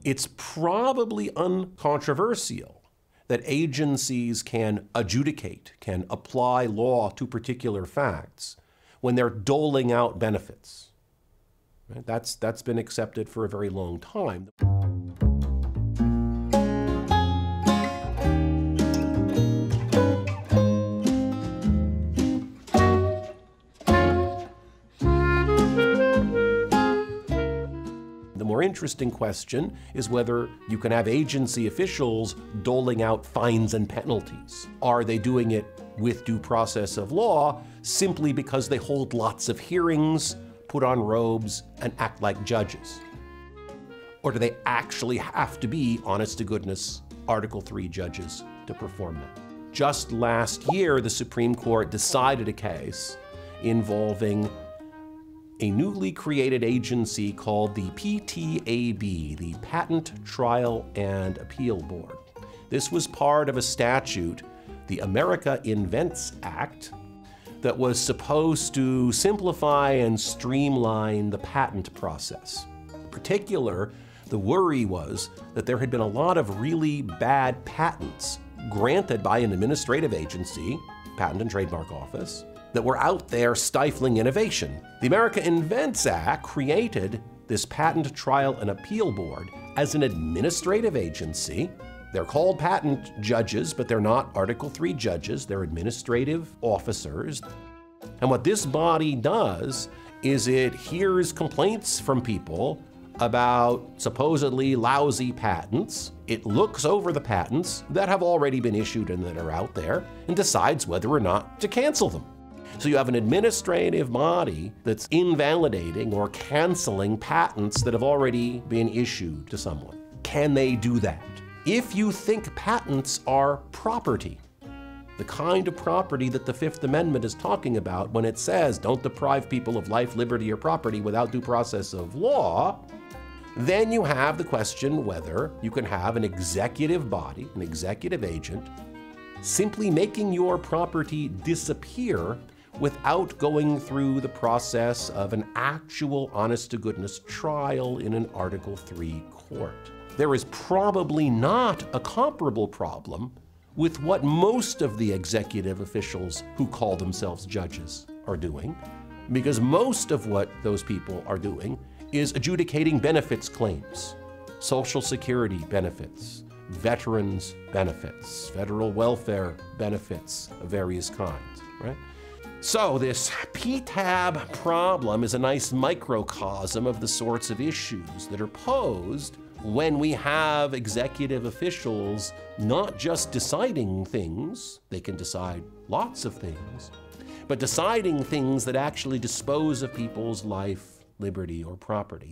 It's probably uncontroversial that agencies can adjudicate, can apply law to particular facts when they're doling out benefits. Right? That's been accepted for a very long time. The more interesting question is whether you can have agency officials doling out fines and penalties. Are they doing it with due process of law simply because they hold lots of hearings, put on robes, and act like judges? Or do they actually have to be honest-to-goodness Article III judges to perform that? Just last year, the Supreme Court decided a case involving a newly created agency called the PTAB, the Patent Trial and Appeal Board. This was part of a statute, the America Invents Act, that was supposed to simplify and streamline the patent process. In particular, the worry was that there had been a lot of really bad patents granted by an administrative agency, Patent and Trademark Office, that were out there stifling innovation. The America Invents Act created this Patent Trial and Appeal Board as an administrative agency. They're called patent judges, but they're not Article III judges. They're administrative officers. And what this body does is it hears complaints from people about supposedly lousy patents. It looks over the patents that have already been issued and that are out there and decides whether or not to cancel them. So you have an administrative body that's invalidating or canceling patents that have already been issued to someone. Can they do that? If you think patents are property, the kind of property that the Fifth Amendment is talking about when it says don't deprive people of life, liberty, or property without due process of law, then you have the question whether you can have an executive body, an executive agent, simply making your property disappear without going through the process of an actual honest-to-goodness trial in an Article III court. There is probably not a comparable problem with what most of the executive officials who call themselves judges are doing, because most of what those people are doing is adjudicating benefits claims, Social Security benefits, veterans benefits, federal welfare benefits of various kinds, right? So this PTAB problem is a nice microcosm of the sorts of issues that are posed when we have executive officials not just deciding things, they can decide lots of things, but deciding things that actually dispose of people's life, liberty, or property.